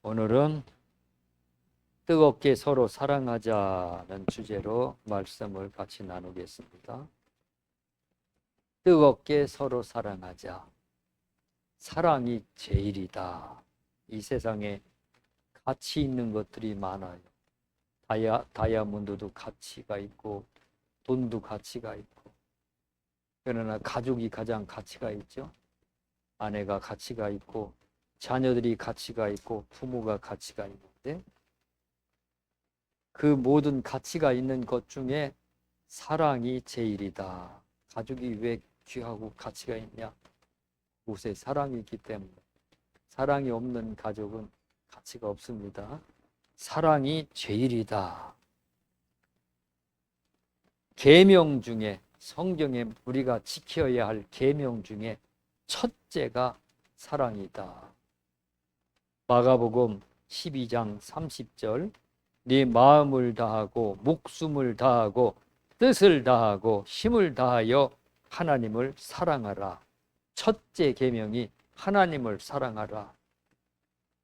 오늘은 뜨겁게 서로 사랑하자는 주제로 말씀을 같이 나누겠습니다. 뜨겁게 서로 사랑하자. 사랑이 제일이다. 이 세상에 가치 있는 것들이 많아요. 다이아몬드도 가치가 있고 돈도 가치가 있고, 그러나 가족이 가장 가치가 있죠. 아내가 가치가 있고 자녀들이 가치가 있고 부모가 가치가 있는데, 그 모든 가치가 있는 것 중에 사랑이 제일이다. 가족이 왜 귀하고 가치가 있냐? 그곳에 사랑이 있기 때문에. 사랑이 없는 가족은 가치가 없습니다. 사랑이 제일이다. 계명 중에, 성경에 우리가 지켜야 할 계명 중에 첫째가 사랑이다. 마가복음 12장 30절, 네 마음을 다하고 목숨을 다하고 뜻을 다하고 힘을 다하여 하나님을 사랑하라. 첫째 계명이 하나님을 사랑하라.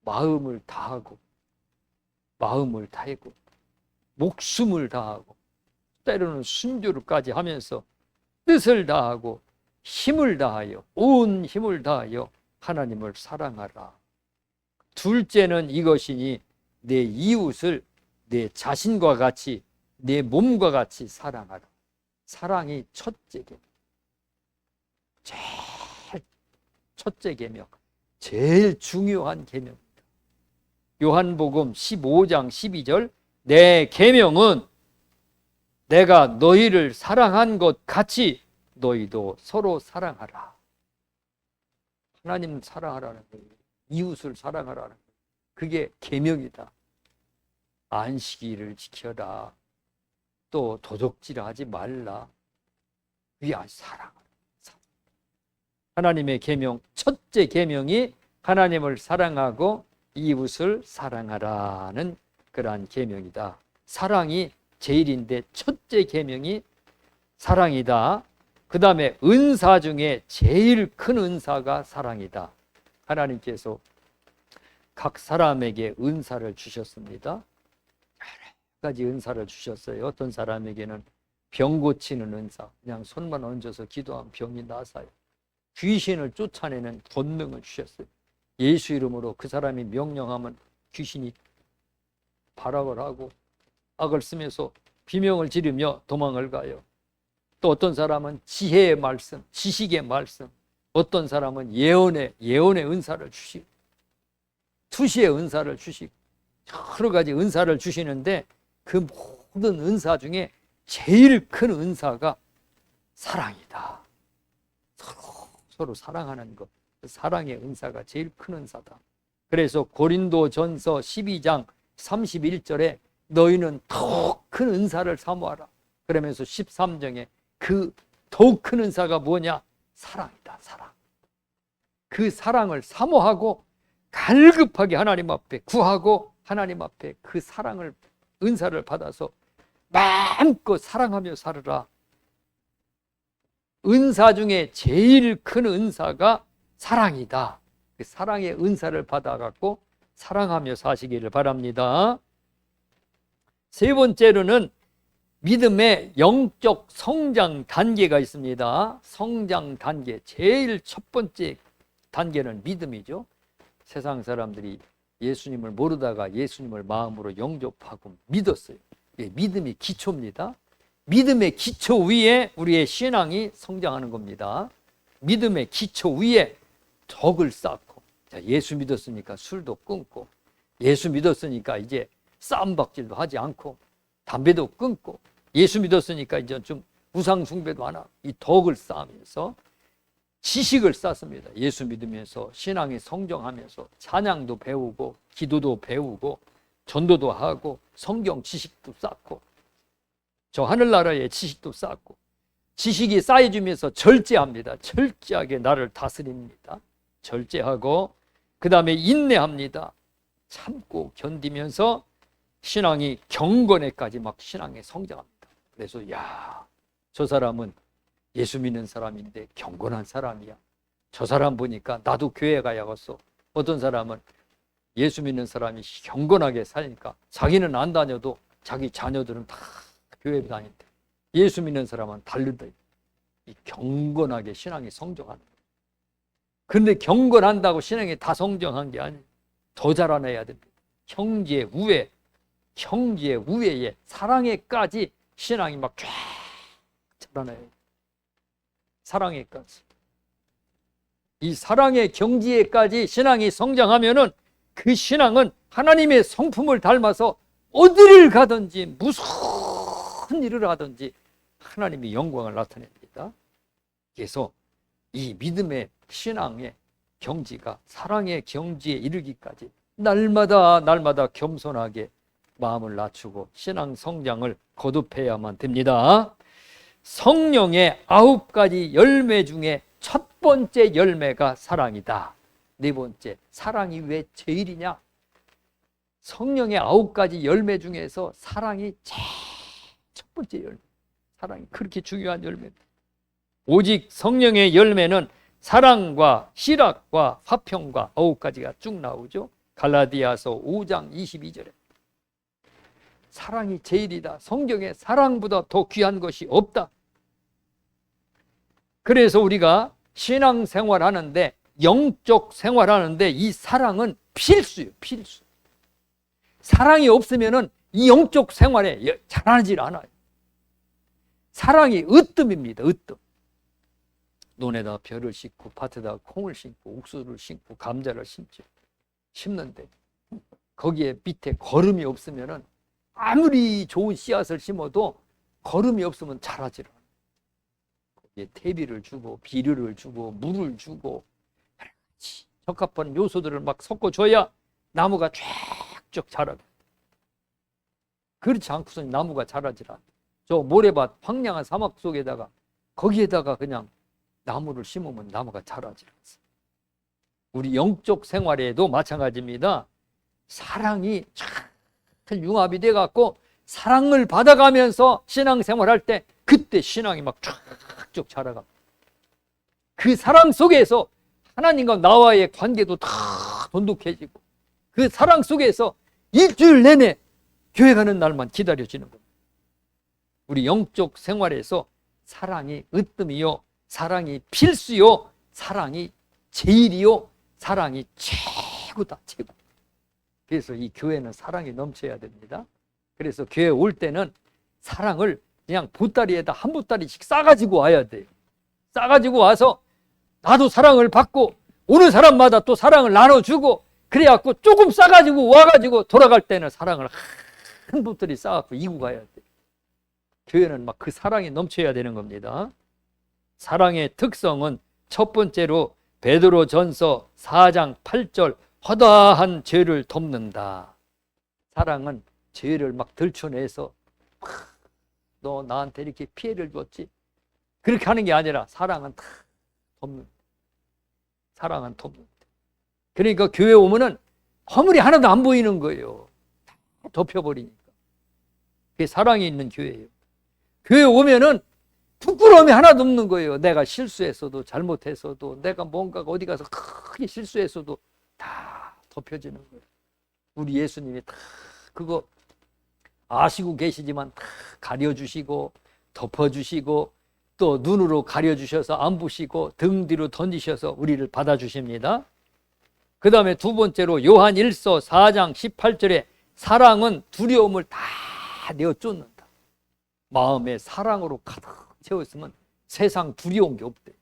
마음을 다하고 목숨을 다하고 때로는 순교를까지 하면서 뜻을 다하고 힘을 다하여, 온 힘을 다하여 하나님을 사랑하라. 둘째는 이것이니 내 이웃을 내 자신과 같이, 내 몸과 같이 사랑하라. 사랑이 첫째 계명, 첫째 계명, 제일 중요한 계명입니다. 요한복음 15장 12절, 내 계명은 내가 너희를 사랑한 것 같이 너희도 서로 사랑하라. 하나님 사랑하라는 거예요. 이웃을 사랑하라는 거예요. 그게 계명이다. 안식일을 지켜라. 또 도적질하지 말라. 그게 사랑하라. 하나님의 계명, 첫째 계명이 하나님을 사랑하고 이웃을 사랑하라는 그러한 계명이다. 사랑이 제일인데 첫째 계명이 사랑이다. 그 다음에 은사 중에 제일 큰 은사가 사랑이다. 하나님께서 각 사람에게 은사를 주셨습니다. 여러 가지 은사를 주셨어요. 어떤 사람에게는 병 고치는 은사, 그냥 손만 얹어서 기도하면 병이 나사요. 귀신을 쫓아내는 권능을 주셨어요. 예수 이름으로 그 사람이 명령하면 귀신이 발악을 하고 악을 쓰면서 비명을 지르며 도망을 가요. 또 어떤 사람은 지혜의 말씀, 지식의 말씀, 어떤 사람은 예언의 은사를 주시고, 투시의 은사를 주시고, 여러 가지 은사를 주시는데, 그 모든 은사 중에 제일 큰 은사가 사랑이다. 서로 사랑하는 것, 사랑의 은사가 제일 큰 은사다. 그래서 고린도전서 12장 31절에 너희는 더욱 큰 은사를 사모하라. 그러면서 13장에 그 더욱 큰 은사가 뭐냐? 사랑이다. 사랑. 그 사랑을 사모하고 갈급하게 하나님 앞에 구하고, 하나님 앞에 그 사랑을, 은사를 받아서 마음껏 사랑하며 살으라. 은사 중에 제일 큰 은사가 사랑이다. 그 사랑의 은사를 받아갖고 사랑하며 사시기를 바랍니다. 세 번째로는 믿음의 영적 성장 단계가 있습니다. 성장 단계, 제일 첫 번째 단계는 믿음이죠. 세상 사람들이 예수님을 모르다가 예수님을 마음으로 영접하고 믿었어요. 믿음이 기초입니다. 믿음의 기초 위에 우리의 신앙이 성장하는 겁니다. 믿음의 기초 위에 덕을 쌓고, 예수 믿었으니까 술도 끊고, 예수 믿었으니까 이제 싸움박질도 하지 않고, 담배도 끊고, 예수 믿었으니까 이제 좀 우상 숭배도 안 하고, 이 덕을 쌓으면서 지식을 쌓습니다. 예수 믿으면서 신앙이 성장하면서 찬양도 배우고, 기도도 배우고, 전도도 하고, 성경 지식도 쌓고, 저 하늘나라의 지식도 쌓고, 지식이 쌓여주면서 절제합니다. 철저하게 나를 다스립니다. 절제하고, 그 다음에 인내합니다. 참고 견디면서 신앙이 경건에까지 막 신앙에 성장합니다. 그래서 저 사람은 예수 믿는 사람인데 경건한 사람이야. 저 사람 보니까 나도 교회 가야겠어. 어떤 사람은 예수 믿는 사람이 경건하게 사니까 자기는 안 다녀도 자기 자녀들은 다 교회 다닌대. 예수 믿는 사람은 다르다. 이 경건하게 신앙이 성장하는 거예요. 그런데 경건한다고 신앙이 다 성장한 게 아니에요. 더 자라나야 됩니다. 형제 우애에 사랑에까지 신앙이 막 쫙 자라나요. 사랑에까지. 이 사랑의 경지에까지 신앙이 성장하면은 그 신앙은 하나님의 성품을 닮아서 어디를 가든지 무슨 일을 하든지 하나님의 영광을 나타냅니다. 그래서 이 믿음의 신앙의 경지가 사랑의 경지에 이르기까지 날마다 겸손하게 마음을 낮추고 신앙 성장을 거듭해야만 됩니다. 성령의 9가지 열매 중에 첫 번째 열매가 사랑이다. 네 번째, 사랑이 왜 제일이냐? 성령의 9가지 열매 중에서 사랑이 제일 첫 번째 열매. 사랑이 그렇게 중요한 열매입니다. 오직 성령의 열매는 사랑과 희락과 화평과 9가지가 쭉 나오죠. 갈라디아서 5장 22절에 사랑이 제일이다. 성경에 사랑보다 더 귀한 것이 없다. 그래서 우리가 신앙생활하는데, 영적 생활하는데 이 사랑은 필수예요. 필수. 사랑이 없으면 이 영적 생활에 잘하질 않아요. 사랑이 으뜸입니다. 으뜸. 논에다 벼를 심고 밭에다 콩을 심고 옥수수를 심고 감자를 심는데 거기에 밑에 거름이 없으면 아무리 좋은 씨앗을 심어도 거름이 없으면 자라질 않아요. 거기에 퇴비를 주고 비료를 주고 물을 주고 적합한 요소들을 막 섞어줘야 나무가 쫙쫙 자라요. 그렇지 않고서는 나무가 자라질 않아요. 저 모래밭 황량한 사막 속에다가 거기에다가 그냥 나무를 심으면 나무가 자라질 않습니다. 우리 영적 생활에도 마찬가지입니다. 사랑이 잘 융합이 돼갖고 사랑을 받아가면서 신앙생활할 때 그때 신앙이 막 쫙쭉 자라갑니다. 그 사랑 속에서 하나님과 나와의 관계도 다 돈독해지고 그 사랑 속에서 일주일 내내 교회 가는 날만 기다려지는 겁니다. 우리 영적 생활에서 사랑이 으뜸이요, 사랑이 필수요, 사랑이 제일이요, 사랑이 최고다, 최고. 그래서 이 교회는 사랑이 넘쳐야 됩니다. 그래서 교회 올 때는 사랑을 그냥 보따리에다 한 보따리씩 싸가지고 와야 돼요. 싸가지고 와서 나도 사랑을 받고 오는 사람마다 또 사랑을 나눠주고 그래갖고 조금 싸가지고 와가지고 돌아갈 때는 사랑을 한 보따리 싸갖고 이고 가야 돼요. 교회는 막 그 사랑이 넘쳐야 되는 겁니다. 사랑의 특성은 첫 번째로 베드로전서 4장 8절 허다한 죄를 덮는다. 사랑은 죄를 막 들춰내서 너 나한테 이렇게 피해를 줬지? 그렇게 하는 게 아니라 사랑은 다 덮는다. 사랑은 덮는다. 그러니까 교회 오면은 허물이 하나도 안 보이는 거예요. 다 덮여버리니까. 그게 사랑이 있는 교회예요. 교회 오면은 부끄러움이 하나도 없는 거예요. 내가 실수했어도 잘못했어도 내가 뭔가가 어디 가서 크게 실수했어도 다 덮여지는 거예요. 우리 예수님이 다 그거 아시고 계시지만 다 가려주시고 덮어주시고 또 눈으로 가려주셔서 안 보시고 등 뒤로 던지셔서 우리를 받아주십니다. 그 다음에 두 번째로 요한 1서 4장 18절에 사랑은 두려움을 다 내어쫓는다. 마음에 사랑으로 가득 채웠으면 세상 두려운 게 없대.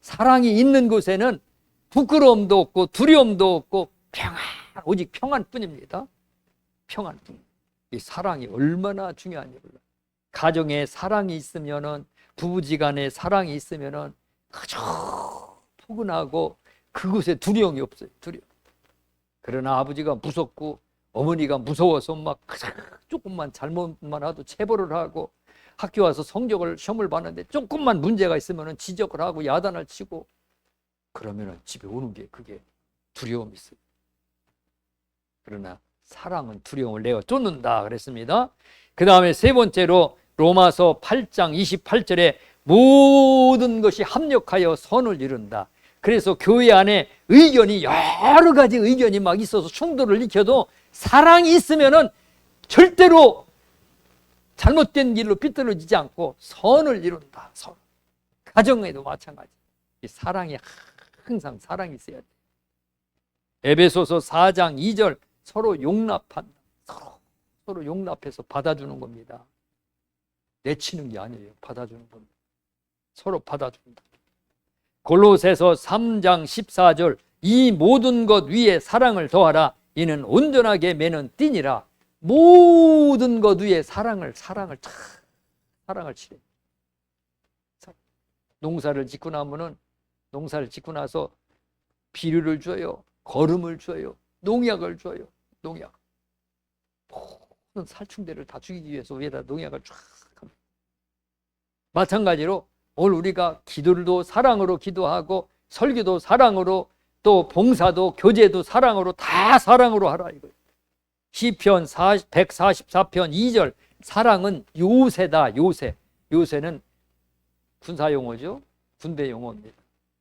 사랑이 있는 곳에는 부끄러움도 없고 두려움도 없고 평안, 오직 평안뿐입니다. 평안뿐. 이 사랑이 얼마나 중요한지 몰라요. 가정에 사랑이 있으면은 부부지간에 사랑이 있으면은 그저 포근하고 그곳에 두려움이 없어요. 두려움. 그러나 아버지가 무섭고 어머니가 무서워서 막 조금만 잘못만 해도 체벌을 하고 학교 와서 성적을 시험을 봤는데 조금만 문제가 있으면 지적을 하고 야단을 치고 그러면 집에 오는 게 그게 두려움이 있어요. 그러나 사랑은 두려움을 내어 쫓는다 그랬습니다. 그 다음에 세 번째로 로마서 8장 28절에 모든 것이 합력하여 선을 이룬다. 그래서 교회 안에 의견이 여러 가지 의견이 막 있어서 충돌을 일으켜도 사랑이 있으면은 절대로 잘못된 길로 삐뚤어지지 않고 선을 이룬다. 선. 가정에도 마찬가지. 이 사랑이 항상 사랑이 있어야 돼. 에베소서 4장 2절 서로 용납한다. 서로 용납해서 받아주는 겁니다. 내치는 게 아니에요. 받아주는 겁니다. 서로 받아준다. 골로새서 3장 14절 이 모든 것 위에 사랑을 더하라. 이는 온전하게 매는 띠니라. 모든 것 위에 사랑을 칠해. 농사를 짓고 나면은 농사를 짓고 나서 비료를 줘요. 거름을 줘요. 농약을 줘요. 농약. 모든 살충제를 다 죽이기 위해서 위에다 농약을 쫙 합니다. 마찬가지로 오늘 우리가 기도도 사랑으로 기도하고 설교도 사랑으로 또 봉사도 교제도 사랑으로 다 사랑으로 하라 이거예요. 시편 144편 2절 사랑은 요새다. 요새는 군사용어죠. 군대 용어입니다.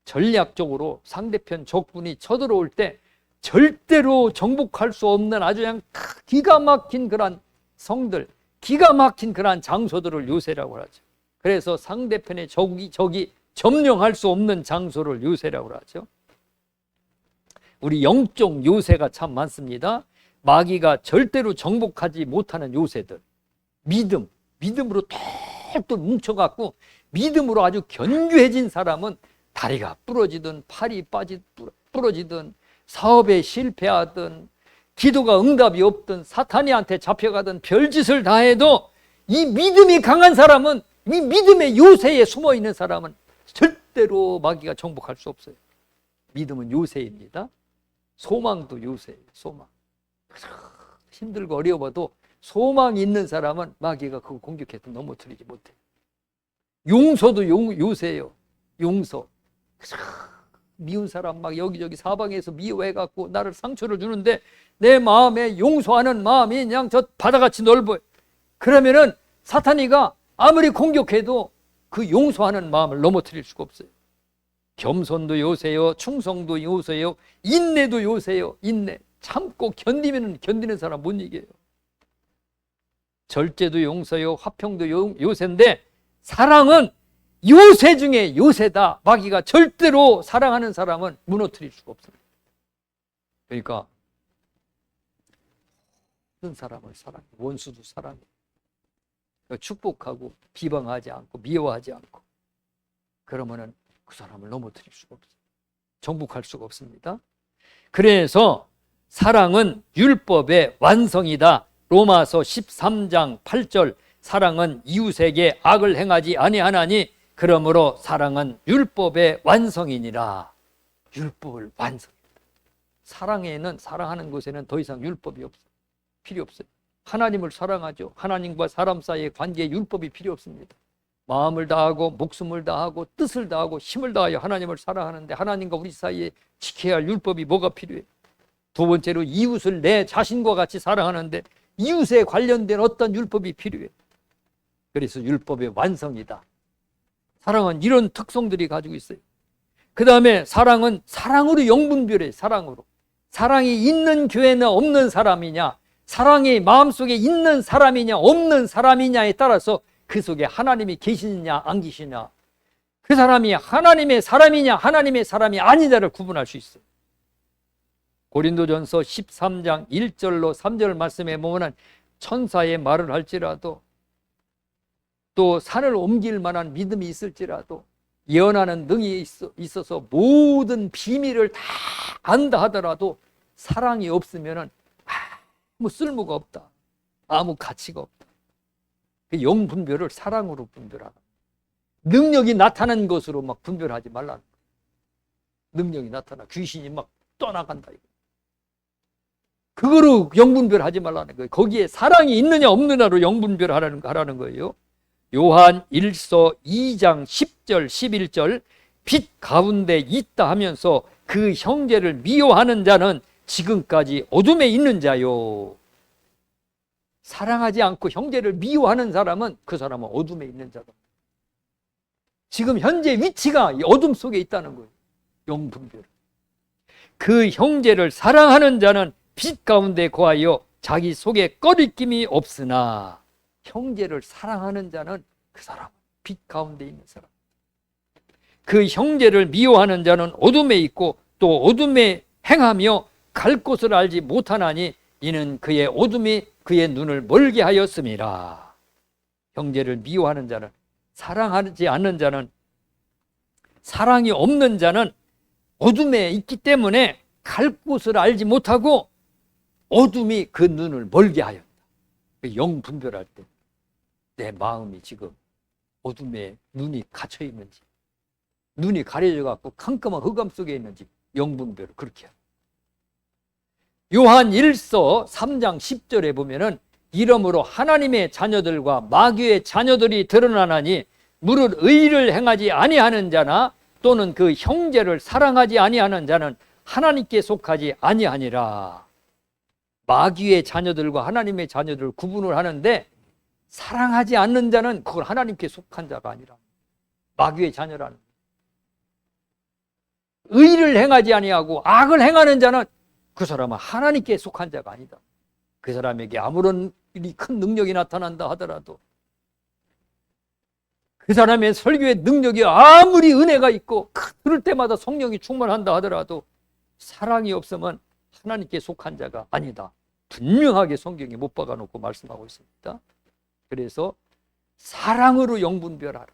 전략적으로 상대편 적군이 쳐들어올 때 절대로 정복할 수 없는 아주 그냥 기가 막힌 그런 성들, 기가 막힌 그런 장소들을 요새라고 하죠. 그래서 상대편의 적이 점령할 수 없는 장소를 요새라고 하죠. 우리 영적 요새가 참 많습니다. 마귀가 절대로 정복하지 못하는 요새들. 믿음으로 똘똘 뭉쳐갖고 믿음으로 아주 견고해진 사람은 다리가 부러지든 팔이 부러지든 사업에 실패하든 기도가 응답이 없든 사탄이한테 잡혀가든 별짓을 다 해도 이 믿음이 강한 사람은, 이 믿음의 요새에 숨어있는 사람은 절대로 마귀가 정복할 수 없어요. 믿음은 요새입니다. 소망도 요새예요. 소망. 힘들고 어려워도 소망이 있는 사람은 마귀가 그거 공격해도 넘어뜨리지 못해요. 용서도 요새예요. 용서. 미운 사람 막 여기저기 사방에서 미워해갖고 나를 상처를 주는데 내 마음에 용서하는 마음이 그냥 저 바다같이 넓어요. 그러면은 사탄이가 아무리 공격해도 그 용서하는 마음을 넘어뜨릴 수가 없어요. 겸손도 요새요. 충성도 요새요. 인내도 요새요. 인내. 참고 견디는 사람 못 이겨요. 절제도 용서요. 화평도 요새인데 사랑은 요새 중에 요새다. 마귀가 절대로 사랑하는 사람은 무너뜨릴 수가 없습니다. 그러니까 모든 사람을 사랑해. 원수도 사랑해. 축복하고 비방하지 않고 미워하지 않고 그러면은 그 사람을 넘어뜨릴 수가 없어요. 정복할 수가 없습니다. 그래서 사랑은 율법의 완성이다. 로마서 13장 8절 사랑은 이웃에게 악을 행하지 아니하나니 그러므로 사랑은 율법의 완성이니라. 율법을 완성이다. 사랑하는 것에는 더 이상 율법이 없어요. 필요 없어요. 하나님을 사랑하죠. 하나님과 사람 사이의 관계에 율법이 필요 없습니다. 마음을 다하고 목숨을 다하고 뜻을 다하고 힘을 다하여 하나님을 사랑하는데 하나님과 우리 사이에 지켜야 할 율법이 뭐가 필요해요? 두 번째로 이웃을 내 자신과 같이 사랑하는데 이웃에 관련된 어떤 율법이 필요해요. 그래서 율법의 완성이다. 사랑은 이런 특성들이 가지고 있어요. 그 다음에 사랑은 사랑으로 영분별해요. 사랑으로. 사랑이 있는 교회는 없는 사람이냐, 사랑이 마음속에 있는 사람이냐 없는 사람이냐에 따라서 그 속에 하나님이 계시느냐 안 계시냐, 그 사람이 하나님의 사람이냐 하나님의 사람이 아니냐를 구분할 수 있어요. 고린도전서 13장 1절로 3절 말씀에 보면 천사의 말을 할지라도 또 산을 옮길 만한 믿음이 있을지라도 예언하는 능이 있어서 모든 비밀을 다 안다 하더라도 사랑이 없으면 아무 쓸모가 없다. 아무 가치가 없다. 그 영분별을 사랑으로 분별하라. 능력이 나타나는 것으로 막 분별하지 말라는 거예요. 능력이 나타나 귀신이 막 떠나간다 이거. 그거로 영분별하지 말라는 거예요. 거기에 사랑이 있느냐 없느냐로 영분별하라는 거예요. 요한 1서 2장 10절 11절 빛 가운데 있다 하면서 그 형제를 미워하는 자는 지금까지 어둠에 있는 자요. 사랑하지 않고 형제를 미워하는 사람은 그 사람은 어둠에 있는 자다. 지금 현재 위치가 어둠 속에 있다는 거예요. 영분별. 그 형제를 사랑하는 자는 빛 가운데 거하여 자기 속에 꺼리낌이 없으나, 형제를 사랑하는 자는 그 사람, 빛 가운데 있는 사람. 그 형제를 미워하는 자는 어둠에 있고 또 어둠에 행하며 갈 곳을 알지 못하나니 이는 그의 어둠이 그의 눈을 멀게 하였음이라. 형제를 미워하는 자는, 사랑하지 않는 자는, 사랑이 없는 자는 어둠에 있기 때문에 갈 곳을 알지 못하고 어둠이 그 눈을 멀게 하였다. 영 분별할 때 내 마음이 지금 어둠에 눈이 갇혀 있는지, 눈이 가려져 갖고 캄캄한 흑암 속에 있는지 영 분별을 그렇게 합니다. 요한 1서 3장 10절에 보면은 이러므로 하나님의 자녀들과 마귀의 자녀들이 드러나나니 무릇 의를 행하지 아니하는 자나 또는 그 형제를 사랑하지 아니하는 자는 하나님께 속하지 아니하니라. 마귀의 자녀들과 하나님의 자녀들을 구분을 하는데, 사랑하지 않는 자는 그걸 하나님께 속한 자가 아니라 마귀의 자녀라는. 의를 행하지 아니하고 악을 행하는 자는 그 사람은 하나님께 속한 자가 아니다. 그 사람에게 아무런 큰 능력이 나타난다 하더라도, 그 사람의 설교의 능력이 아무리 은혜가 있고 들을 때마다 성령이 충만한다 하더라도 사랑이 없으면 하나님께 속한 자가 아니다. 분명하게 성경에 못 박아놓고 말씀하고 있습니다. 그래서 사랑으로 영분별하라.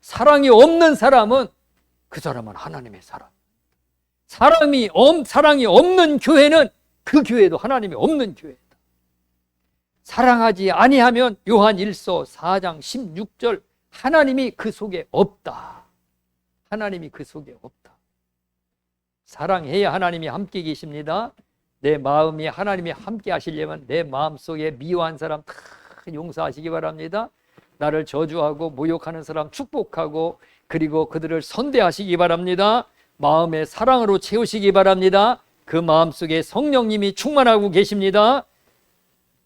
사랑이 없는 사람은 그 사람은 하나님의 사랑. 사랑이 없는 교회는 그 교회도 하나님이 없는 교회다. 사랑하지 아니하면 요한 1서 4장 16절 하나님이 그 속에 없다. 하나님이 그 속에 없다. 사랑해야 하나님이 함께 계십니다. 내 마음이 하나님이 함께 하시려면 내 마음속에 미워한 사람 다 용서하시기 바랍니다. 나를 저주하고 모욕하는 사람 축복하고 그리고 그들을 선대하시기 바랍니다. 마음의 사랑으로 채우시기 바랍니다. 그 마음속에 성령님이 충만하고 계십니다.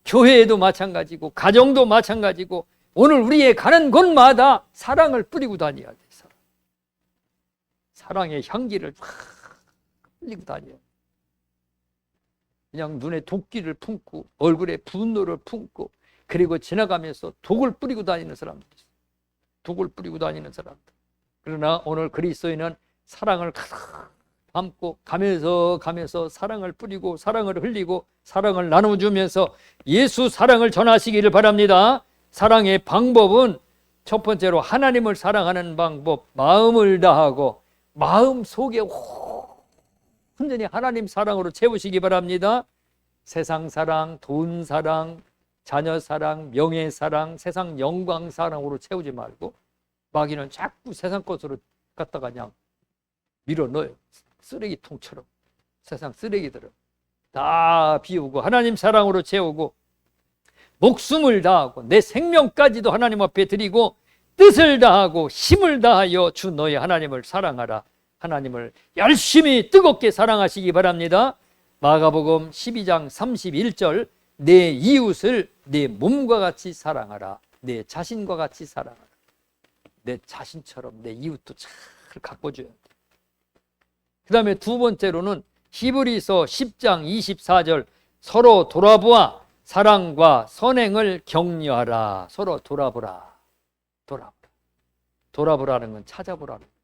교회에도 마찬가지고 가정도 마찬가지고 오늘 우리의 가는 곳마다 사랑을 뿌리고 다녀야 돼. 사랑의 향기를 흘리고 다녀. 그냥 눈에 도끼를 품고 얼굴에 분노를 품고 그리고 지나가면서 독을 뿌리고 다니는 사람들 있어요. 독을 뿌리고 다니는 사람들. 그러나 오늘 그리스도인은 사랑을 가득 담고 가면서 사랑을 뿌리고 사랑을 흘리고 사랑을 나눠주면서 예수 사랑을 전하시기를 바랍니다. 사랑의 방법은 첫 번째로 하나님을 사랑하는 방법, 마음을 다하고 마음 속에 온전히 하나님 사랑으로 채우시기 바랍니다. 세상 사랑, 돈 사랑, 자녀 사랑, 명예 사랑, 세상 영광 사랑으로 채우지 말고 마귀는 자꾸 세상 것으로 갖다가 그냥 밀어넣어요. 쓰레기통처럼 세상 쓰레기들을 다 비우고 하나님 사랑으로 채우고 목숨을 다하고 내 생명까지도 하나님 앞에 드리고 뜻을 다하고 힘을 다하여 주 너의 하나님을 사랑하라. 하나님을 열심히 뜨겁게 사랑하시기 바랍니다. 마가복음 12장 31절 내 이웃을 내 몸과 같이 사랑하라. 내 자신과 같이 사랑하라. 내 자신처럼 내 이웃도 잘 가꿔줘야 돼. 그 다음에 두 번째로는 히브리서 10장 24절 서로 돌아보아 사랑과 선행을 격려하라. 서로 돌아보라. 돌아보라는 건 찾아보라는 거예요.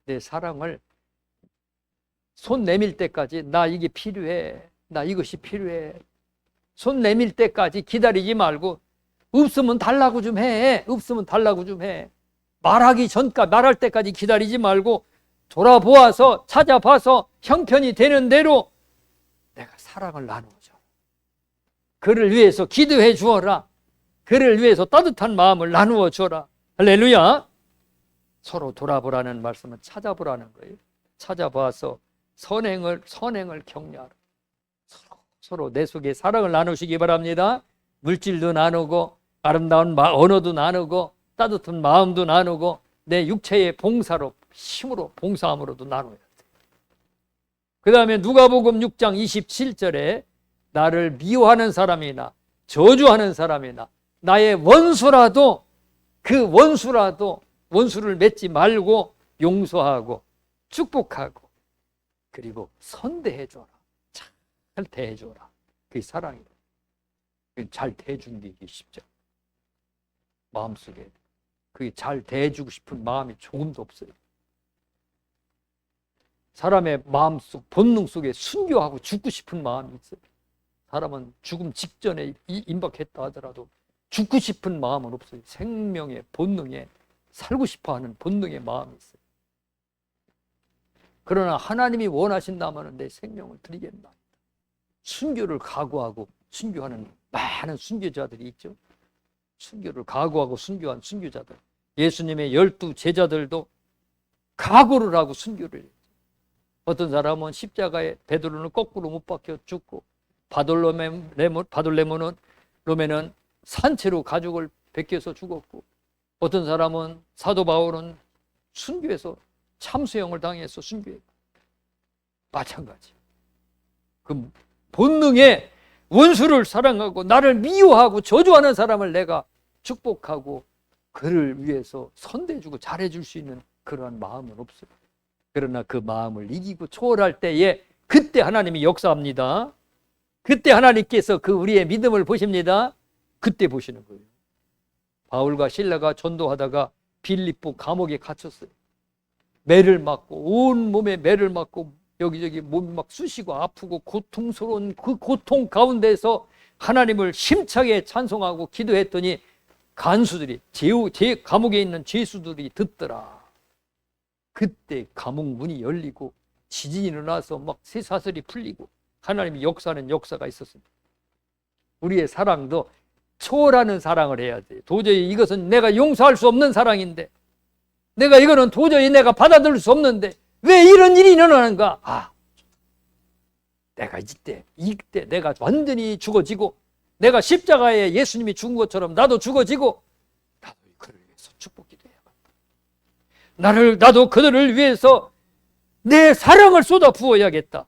내 사랑을 손 내밀 때까지 나 이게 필요해. 나 이것이 필요해. 손 내밀 때까지 기다리지 말고 없으면 달라고 좀 해. 없으면 달라고 좀 해. 말하기 전까지 말할 때까지 기다리지 말고 돌아보아서 찾아봐서 형편이 되는 대로 내가 사랑을 나누어줘. 그를 위해서 기도해 주어라. 그를 위해서 따뜻한 마음을 나누어 줘라. 할렐루야. 서로 돌아보라는 말씀은 찾아보라는 거예요. 찾아봐서 선행을 격려하라. 서로 내 속에 사랑을 나누시기 바랍니다. 물질도 나누고 아름다운 언어도 나누고 따뜻한 마음도 나누고 내 육체의 봉사로 힘으로 봉사함으로도 나눠야 돼. 그 다음에 누가복음 6장 27절에 나를 미워하는 사람이나 저주하는 사람이나 나의 원수라도 그 원수를 맺지 말고 용서하고 축복하고 그리고 선대해줘라. 잘 대해줘라. 그게 사랑이다. 잘 대해주는 게 이게 쉽죠. 마음속에 그게 잘 대해주고 싶은 마음이 조금도 없어요. 사람의 마음속 본능 속에 순교하고 죽고 싶은 마음이 있어요. 사람은 죽음 직전에 임박했다 하더라도 죽고 싶은 마음은 없어요. 생명의 본능에 살고 싶어하는 본능의 마음이 있어요. 그러나 하나님이 원하신다면 내 생명을 드리겠다. 순교를 각오하고 순교하는 많은 순교자들이 있죠. 순교를 각오하고 순교한 순교자들. 예수님의 12 제자들도 각오를 하고 순교를 했죠. 어떤 사람은 십자가에 베드로는 거꾸로 못 박혀 죽고 바돌레모는 산채로 가죽을 벗겨서 죽었고, 어떤 사람은 사도 바울은 순교해서 참수형을 당해서 순교했고, 마찬가지. 그 본능에 원수를 사랑하고 나를 미워하고 저주하는 사람을 내가 축복하고 그를 위해서 선대해주고 잘해줄 수 있는 그러한 마음은 없어요. 그러나 그 마음을 이기고 초월할 때에 그때 하나님이 역사합니다. 그때 하나님께서 그 우리의 믿음을 보십니다. 그때 보시는 거예요. 바울과 실라가 전도하다가 빌립보 감옥에 갇혔어요. 매를 맞고 온 몸에 매를 맞고 여기저기 몸이 막 쑤시고 아프고 고통스러운 그 고통 가운데서 하나님을 힘차게 찬송하고 기도했더니 간수들이 감옥에 있는 죄수들이 듣더라. 그때 감옥 문이 열리고 지진이 일어나서 막 쇠사슬이 풀리고 하나님이 역사하는 역사가 있었습니다. 우리의 사랑도 초월하는 사랑을 해야 돼요. 도저히 이것은 내가 용서할 수 없는 사랑인데, 이거는 도저히 내가 받아들일 수 없는데 왜 이런 일이 일어나는가? 내가 이때 내가 완전히 죽어지고, 내가 십자가에 예수님이 죽은 것처럼 나도 죽어지고, 나도 그를 위해서 축복 기도해야겠다. 나도 그들을 위해서 내 사랑을 쏟아 부어야겠다.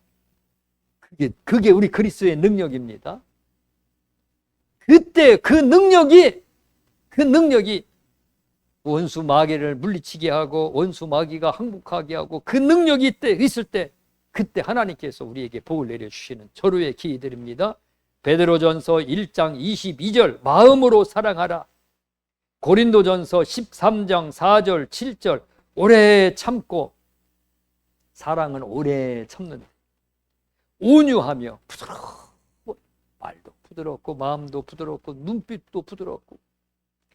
그게 우리 그리스도의 능력입니다. 그때 그 능력이 원수 마귀를 물리치게 하고 원수 마귀가 항복하게 하고 그 능력이 있을 때 그때 하나님께서 우리에게 복을 내려주시는 절호의 기회들입니다. 베드로전서 1장 22절 마음으로 사랑하라. 고린도전서 13장 4절 7절 오래 참고, 사랑은 오래 참는, 온유하며 부드럽고, 말도 부드럽고 마음도 부드럽고 눈빛도 부드럽고,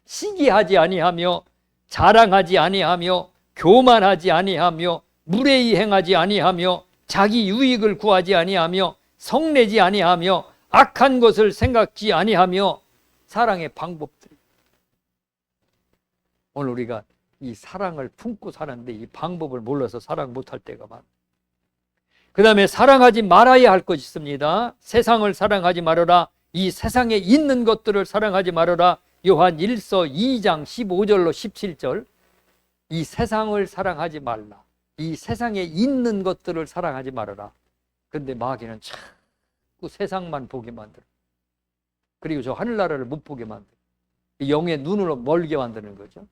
시기하지 아니하며 자랑하지 아니하며 교만하지 아니하며 무례히 행하지 아니하며 자기 유익을 구하지 아니하며 성내지 아니하며 악한 것을 생각지 아니하며. 사랑의 방법들. 오늘 우리가 이 사랑을 품고 사는데 이 방법을 몰라서 사랑 못할 때가 많아요. 그 다음에 사랑하지 말아야 할 것이 있습니다. 세상을 사랑하지 말아라. 이 세상에 있는 것들을 사랑하지 말아라. 요한 1서 2장 15절로 17절. 이 세상을 사랑하지 말라. 이 세상에 있는 것들을 사랑하지 말아라. 그런데 마귀는 자꾸 세상만 보게 만들어. 그리고 저 하늘나라를 못 보게 만들어. 영의 눈으로 멀게 만드는 거죠.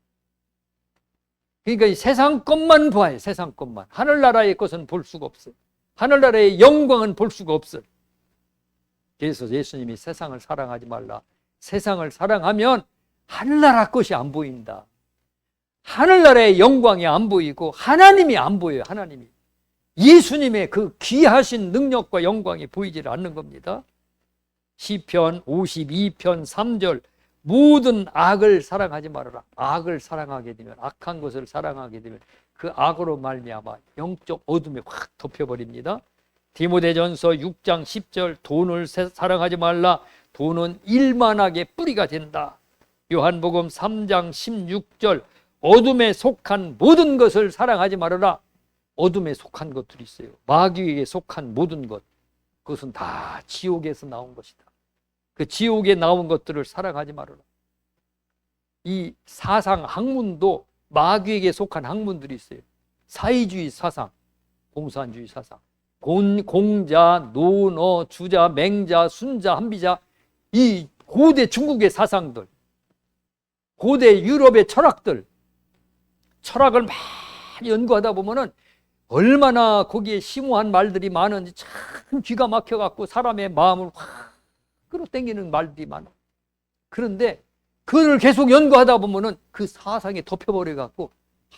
그러니까 이 세상 것만 봐요. 세상 것만. 하늘나라의 것은 볼 수가 없어요. 하늘나라의 영광은 볼 수가 없어요. 그래서 예수님이 세상을 사랑하지 말라. 세상을 사랑하면 하늘나라 것이 안 보인다. 하늘나라의 영광이 안 보이고 하나님이 안 보여요. 하나님이. 예수님의 그 귀하신 능력과 영광이 보이질 않는 겁니다. 시편 52편 3절 모든 악을 사랑하지 말아라. 악을 사랑하게 되면, 악한 것을 사랑하게 되면 그 악으로 말미암아 영적 어둠에 확 덮여버립니다. 디모데전서 6장 10절 돈을 사랑하지 말라. 돈은 일만하게 뿌리가 된다. 요한복음 3장 16절 어둠에 속한 모든 것을 사랑하지 말아라. 어둠에 속한 것들이 있어요. 마귀에게 속한 모든 것, 그것은 다 지옥에서 나온 것이다. 그 지옥에 나온 것들을 사랑하지 말아라. 이 사상 학문도 마귀에게 속한 학문들이 있어요. 사회주의 사상, 공산주의 사상, 공자, 논어, 주자, 맹자, 순자, 한비자, 이 고대 중국의 사상들, 고대 유럽의 철학들, 철학을 많이 연구하다 보면은 얼마나 거기에 심오한 말들이 많은지 참 귀가 막혀갖고 사람의 마음을 확 끌어당기는 말들이 많아. 그런데 그걸 계속 연구하다 보면은 그 사상에 덮여버려갖고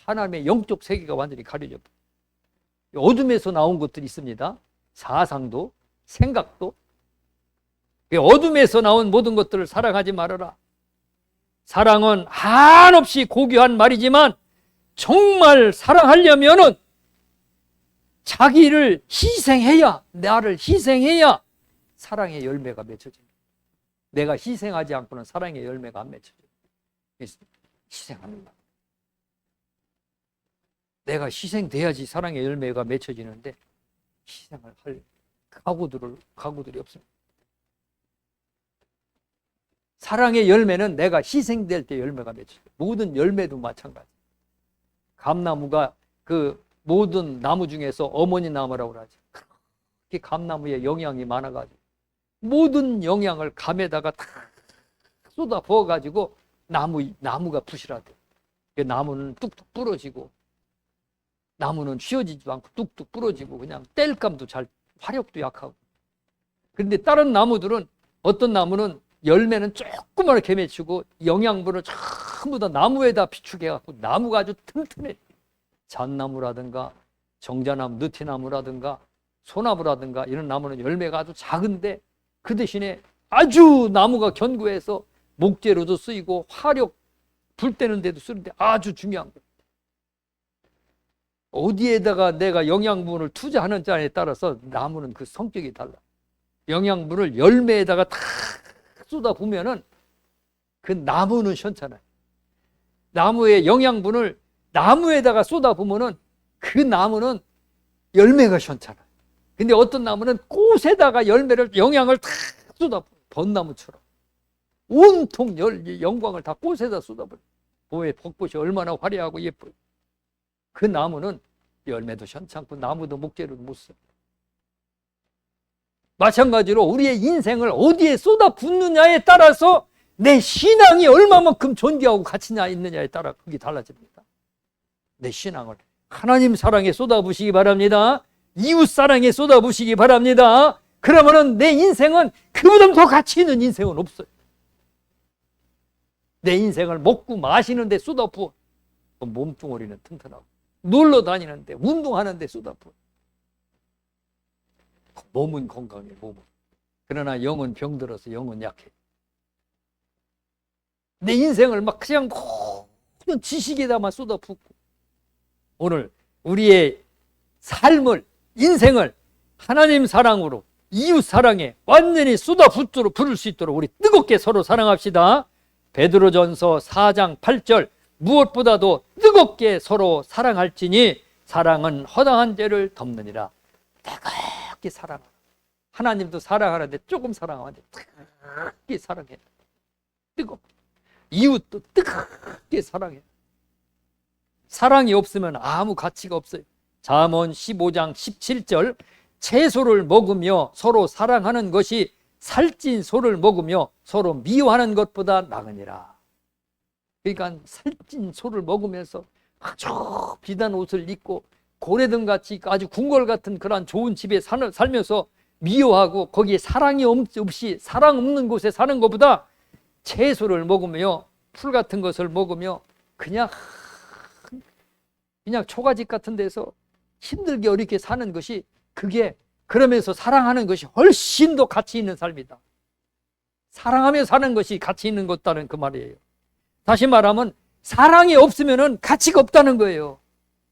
하나님의 영적 세계가 완전히 가려져. 어둠에서 나온 것들이 있습니다. 사상도, 생각도. 어둠에서 나온 모든 것들을 사랑하지 말아라. 사랑은 한없이 고귀한 말이지만 정말 사랑하려면은 자기를 희생해야, 나를 희생해야 사랑의 열매가 맺혀집니다. 내가 희생하지 않고는 사랑의 열매가 안 맺혀져요. 희생하는 거. 내가 희생돼야지 사랑의 열매가 맺혀지는데 희생을 할 각오들이 없습니다. 사랑의 열매는 내가 희생될 때 열매가 맺혀져요. 모든 열매도 마찬가지. 감나무가 그 모든 나무 중에서 어머니 나무라고 그러죠. 그 감나무에 영양이 많아가지고 모든 영양을 감에다가 다 쏟아 부어가지고 나무가 부실하대. 나무는 뚝뚝 부러지고 나무는 휘어지지도 않고 뚝뚝 부러지고 그냥 뗄감도 잘 화력도 약하고. 그런데 다른 나무들은 어떤 나무는 열매는 조그맣게 맺히고 영양분을 전부 다 나무에다 비축해갖고 나무가 아주 튼튼해. 잣나무라든가 정자나무, 느티나무라든가 소나무라든가 이런 나무는 열매가 아주 작은데 그 대신에 아주 나무가 견고해서 목재로도 쓰이고 화력 불 때는 데도 쓰는데 아주 중요한 거예요. 어디에다가 내가 영양분을 투자하는지에 따라서 나무는 그 성격이 달라. 영양분을 열매에다가 다 쏟아부으면은 그 나무는 시원찮아요. 나무의 영양분을 나무에다가 쏟아부으면은 그 나무는 열매가 시원찮아요. 근데 어떤 나무는 꽃에다가 영양을 다 쏟아부어요. 벚나무처럼. 온통 영광을 다 꽃에다 쏟아버려요. 봄에 벚꽃이 얼마나 화려하고 예뻐요. 그 나무는 열매도 시원찮고 나무도 목재로도 못 써요. 마찬가지로 우리의 인생을 어디에 쏟아붓느냐에 따라서 내 신앙이 얼마만큼 존귀하고 가치냐 있느냐에 따라 그게 달라집니다. 내 신앙을 하나님 사랑에 쏟아부시기 바랍니다. 이웃 사랑에 쏟아부시기 바랍니다. 그러면은 내 인생은 그보다 더 가치 있는 인생은 없어요. 내 인생을 먹고 마시는 데 쏟아부어. 몸뚱어리는 튼튼하고 놀러 다니는데 운동하는데 쏟아부어. 몸은 건강해, 몸은. 그러나 영은 병들어서 영은 약해. 내 인생을 막 그냥 모든 지식에다만 쏟아붓고 오늘 우리의 삶을, 인생을 하나님 사랑으로, 이웃 사랑에 완전히 쏟아붓도록 부를 수 있도록 우리 뜨겁게 서로 사랑합시다. 베드로전서 4장 8절 무엇보다도 뜨겁게 서로 사랑할지니 사랑은 허다한 죄를 덮느니라. 뜨겁게 사랑하라. 하나님도 사랑하는데 조금 사랑하면 안 돼. 뜨겁게 사랑해. 뜨겁게. 이웃도 뜨겁게 사랑해. 사랑이 없으면 아무 가치가 없어요. 잠언 15장 17절 채소를 먹으며 서로 사랑하는 것이 살찐 소를 먹으며 서로 미워하는 것보다 나으니라. 그러니까 살찐 소를 먹으면서 아주 비단 옷을 입고 고래등 같이 아주 궁궐 같은 그런 좋은 집에 살면서 미워하고 거기에 사랑이 없이 사랑 없는 곳에 사는 것보다 채소를 먹으며 풀 같은 것을 먹으며 그냥 초가집 같은 데서 힘들게 어렵게 사는 것이 그게 그러면서 사랑하는 것이 훨씬 더 가치 있는 삶이다. 사랑하며 사는 것이 가치 있는 것다는 그 말이에요. 다시 말하면 사랑이 없으면 가치가 없다는 거예요.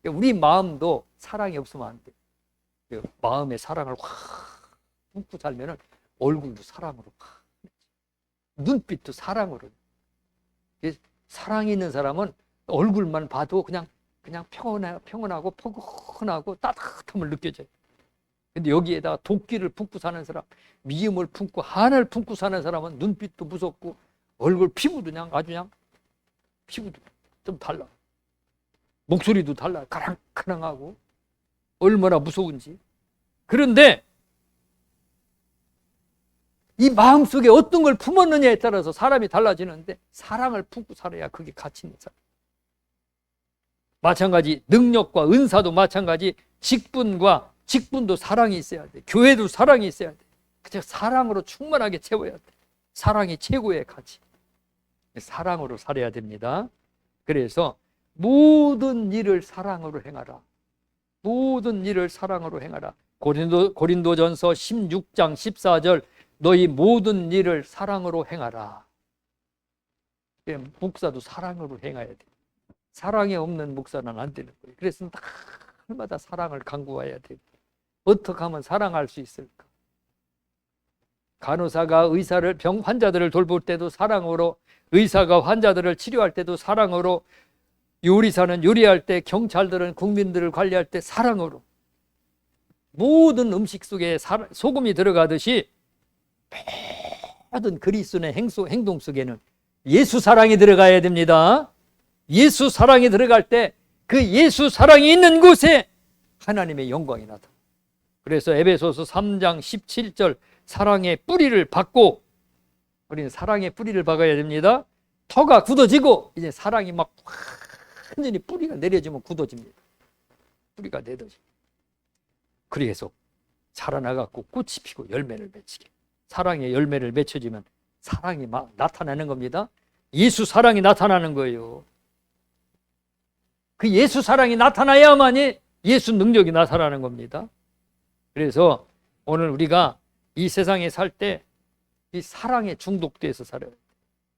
우리 마음도 사랑이 없으면 안 돼. 마음에 사랑을 확 묻고 살면 얼굴도 사랑으로 확, 눈빛도 사랑으로. 사랑이 있는 사람은 얼굴만 봐도 그냥 평온하고 포근하고 따뜻함을 느껴져요. 근데 여기에다가 도끼를 품고 사는 사람, 미움을 품고 한을 품고 사는 사람은 눈빛도 무섭고 얼굴 피부도 그냥 피부도 좀 달라. 목소리도 달라. 가랑가랑하고 얼마나 무서운지. 그런데 이 마음속에 어떤 걸 품었느냐에 따라서 사람이 달라지는데 사랑을 품고 살아야 그게 가치 있는 사람. 마찬가지 능력과 은사도 마찬가지 직분도 사랑이 있어야 돼. 교회도 사랑이 있어야 돼. 그저 사랑으로 충만하게 채워야 돼. 사랑이 최고의 가치. 사랑으로 살아야 됩니다. 그래서 모든 일을 사랑으로 행하라. 모든 일을 사랑으로 행하라. 고린도전서 16장 14절 너희 모든 일을 사랑으로 행하라. 목사도 사랑으로 행해야 돼. 사랑이 없는 목사는 안 되는 거예요. 그래서 날마다 사랑을 강구해야 돼요. 어떻게 하면 사랑할 수 있을까? 간호사가 환자들을 돌볼 때도 사랑으로, 의사가 환자들을 치료할 때도 사랑으로, 요리사는 요리할 때, 경찰들은 국민들을 관리할 때 사랑으로. 모든 음식 속에 소금이 들어가듯이 모든 그리스도의 행동 속에는 예수 사랑이 들어가야 됩니다. 예수 사랑이 들어갈 때 그 예수 사랑이 있는 곳에 하나님의 영광이 나타나. 그래서 에베소서 3장 17절 사랑의 뿌리를 박고, 우리는 사랑의 뿌리를 박아야 됩니다. 터가 굳어지고 이제 사랑이 막 완전히 뿌리가 내려지면 굳어집니다. 뿌리가 내려지. 그래서 자라나갖고 꽃이 피고 열매를 맺히게. 사랑의 열매를 맺혀지면 사랑이 막 나타나는 겁니다. 예수 사랑이 나타나는 거예요. 그 예수 사랑이 나타나야만이 예수 능력이 나타나는 겁니다. 그래서 오늘 우리가 이 세상에 살 때 이 사랑에 중독돼서 살아요.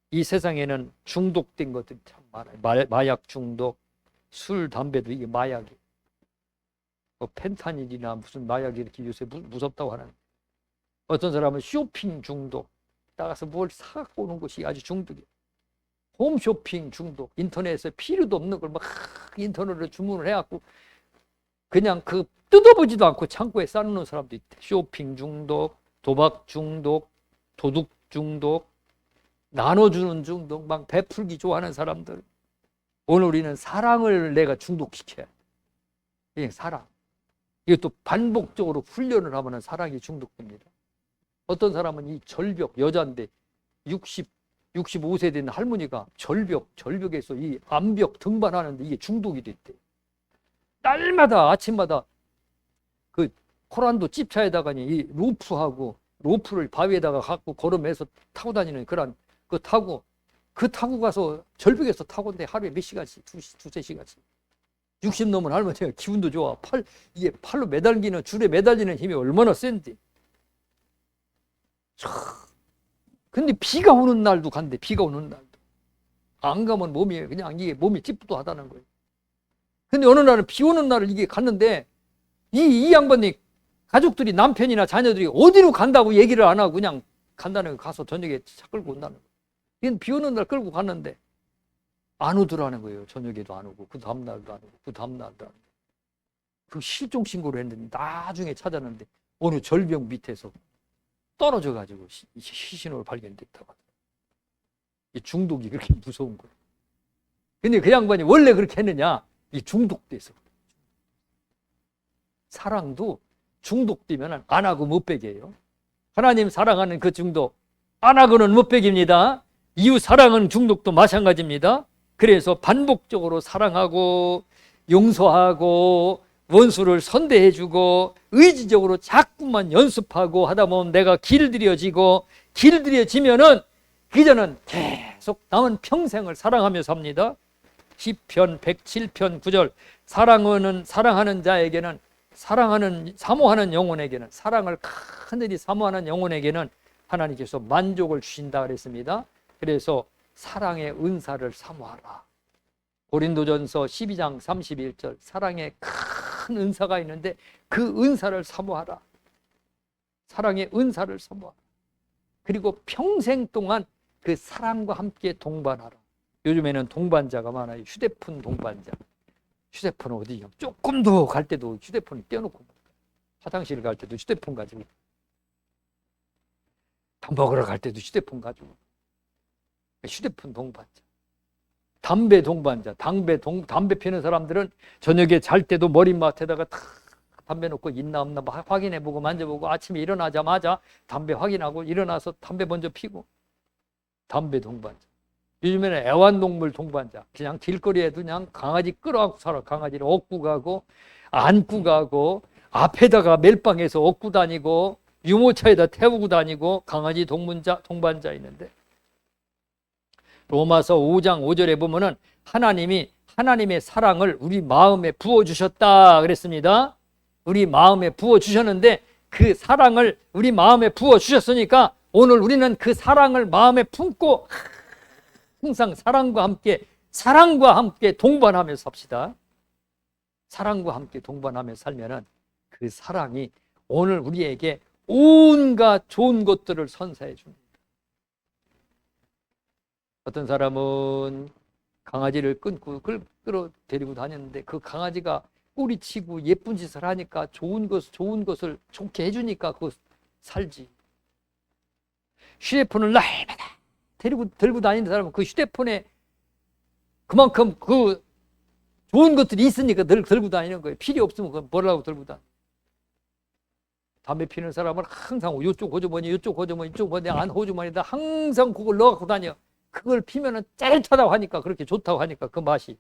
이 세상에는 중독된 것들이 참 많아요. 마약 중독, 술, 담배도 이게 마약이에요. 뭐 펜타닐이나 무슨 마약이 이렇게 요새 무섭다고 하는. 어떤 사람은 쇼핑 중독, 나가서 뭘 사갖고 오는 것이 아주 중독이에요. 홈쇼핑 중독, 인터넷에 필요도 없는 걸 막 인터넷으로 주문을 해갖고 그냥 뜯어보지도 않고 창고에 쌓아놓는 사람도 있대. 쇼핑 중독, 도박 중독, 도둑 중독, 나눠주는 중독, 막 베풀기 좋아하는 사람들. 오늘 우리는 사랑을 내가 중독시켜야 돼. 그냥 사랑. 이것도 반복적으로 훈련을 하면 사랑이 중독됩니다. 어떤 사람은 이 절벽, 여자인데 65세 된 할머니가 절벽에서 이 암벽 등반하는데 이게 중독이 됐대. 날마다 아침마다 그 코란도 찝차에다가 이 로프를 바위에다가 갖고 걸으면서 타고 다니는 그런 그 타고 가서 절벽에서 타고 온데 하루에 몇 시간씩, 두세 시간씩. 60 넘은 할머니가 기분도 좋아. 이게 팔로 매달리는, 줄에 매달리는 힘이 얼마나 센데. 근데 비가 오는 날도 간대. 비가 오는 날도 안 가면 몸이 찌뿌둥하다는 거예요. 근데 어느 날은 비 오는 날을 이게 갔는데 이 양반이 가족들이 남편이나 자녀들이 어디로 간다고 얘기를 안 하고 그냥 간다는 거. 가서 저녁에 차 끌고 온다는 거예요. 얘는 비 오는 날 끌고 갔는데 안 오더라는 거예요. 저녁에도 안 오고 그 다음날도 안 오고 그 다음날도 안 오고. 그 실종 신고를 했는데 나중에 찾았는데 어느 절벽 밑에서 떨어져가지고 시신으로 발견됐다고 하더라고요. 이 중독이 그렇게 무서운 거예요. 근데 그 양반이 원래 그렇게 했느냐? 이 중독돼서. 사랑도 중독되면 안 하고 못 빼게요. 하나님 사랑하는 그 중독 안 하고는 못 빼깁니다. 이웃 사랑하는 중독도 마찬가지입니다. 그래서 반복적으로 사랑하고 용서하고 원수를 선대해주고 의지적으로 자꾸만 연습하고 하다 보면 내가 길들여지면은 그저는 계속 남은 평생을 사랑하며 삽니다. 시편 107편 9절 사랑하는 자에게는 사모하는 영혼에게는 사랑을 간절히 사모하는 영혼에게는 하나님께서 만족을 주신다 그랬습니다. 그래서 사랑의 은사를 사모하라. 고린도전서 12장 31절 사랑의 큰 은사가 있는데 그 은사를 사모하라. 사랑의 은사를 사모하라. 그리고 평생 동안 그 사랑과 함께 동반하라. 요즘에는 동반자가 많아요. 휴대폰 동반자. 휴대폰 어디 조금 더 갈 때도 휴대폰을 떼어놓고 화장실 갈 때도 휴대폰 가지고 밥 먹으러 갈 때도 휴대폰 가지고 휴대폰 동반자. 담배 동반자. 담배 피는 사람들은 저녁에 잘 때도 머리맡에다가 탁 담배 놓고 있나 없나 확인해보고 만져보고 아침에 일어나자마자 담배 확인하고 일어나서 담배 먼저 피고. 담배 동반자. 요즘에는 애완동물 동반자. 그냥 길거리에도 그냥 강아지 끌어안고 살아. 강아지를 업고 가고 안고 가고 앞에다가 멜빵에서 업고 다니고 유모차에다 태우고 다니고 강아지 동반자 있는데, 로마서 5장 5절에 보면은 하나님이 하나님의 사랑을 우리 마음에 부어주셨다 그랬습니다. 우리 마음에 부어주셨는데 그 사랑을 우리 마음에 부어주셨으니까 오늘 우리는 그 사랑을 마음에 품고 항상 사랑과 함께 동반하며 삽시다. 사랑과 함께 동반하며 살면은 그 사랑이 오늘 우리에게 온갖 좋은 것들을 선사해 줍니다. 어떤 사람은 강아지를 끌어 데리고 다녔는데 그 강아지가 꼬리치고 예쁜 짓을 하니까 좋은 것을 좋게 해주니까 그거 살지. 휴대폰을 날마다 들고 다니는 사람은 그 휴대폰에 그만큼 그 좋은 것들이 있으니까 들고 다니는 거예요. 필요 없으면 그건 뭐라고 들고 다니. 담배 피는 사람은 항상 이쪽 호주머니 이쪽 호주머니 안 호주머니다 항상 그걸 넣어갖고 다녀. 그걸 피면은 짜릿하다고 하니까, 그렇게 좋다고 하니까 그 맛이.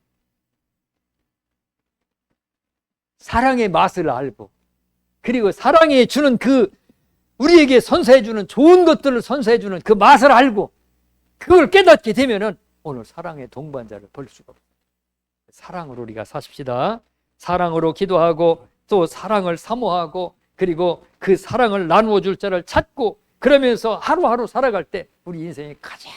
사랑의 맛을 알고, 그리고 사랑이 주는 우리에게 선사해주는 좋은 것들을 선사해주는 그 맛을 알고, 그걸 깨닫게 되면은 오늘 사랑의 동반자를 볼 수가 없어요. 사랑으로 우리가 사십시다. 사랑으로 기도하고, 또 사랑을 사모하고, 그리고 그 사랑을 나누어 줄 자를 찾고, 그러면서 하루하루 살아갈 때 우리 인생이 가장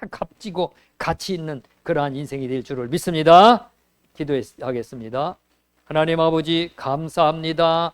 값지고 가치 있는 그러한 인생이 될 줄을 믿습니다. 기도하겠습니다. 하나님 아버지 감사합니다.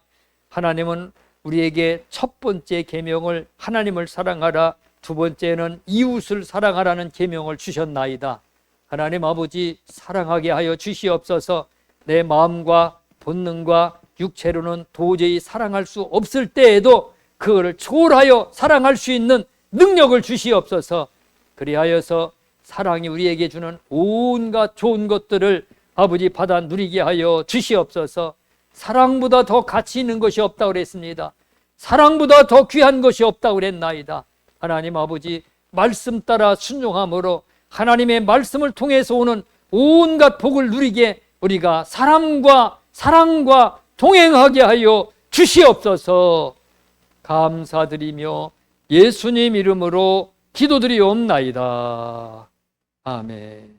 하나님은 우리에게 첫 번째 계명을 하나님을 사랑하라, 두 번째는 이웃을 사랑하라는 계명을 주셨나이다. 하나님 아버지 사랑하게 하여 주시옵소서. 내 마음과 본능과 육체로는 도저히 사랑할 수 없을 때에도 그거를 초월하여 사랑할 수 있는 능력을 주시옵소서. 그리하여서 사랑이 우리에게 주는 온갖 좋은 것들을 아버지 받아 누리게 하여 주시옵소서. 사랑보다 더 가치 있는 것이 없다고 그랬습니다. 사랑보다 더 귀한 것이 없다고 그랬나이다. 하나님 아버지 말씀 따라 순종함으로 하나님의 말씀을 통해서 오는 온갖 복을 누리게 우리가 사랑과 동행하게 하여 주시옵소서. 감사드리며 예수님 이름으로 기도드리옵나이다. 아멘.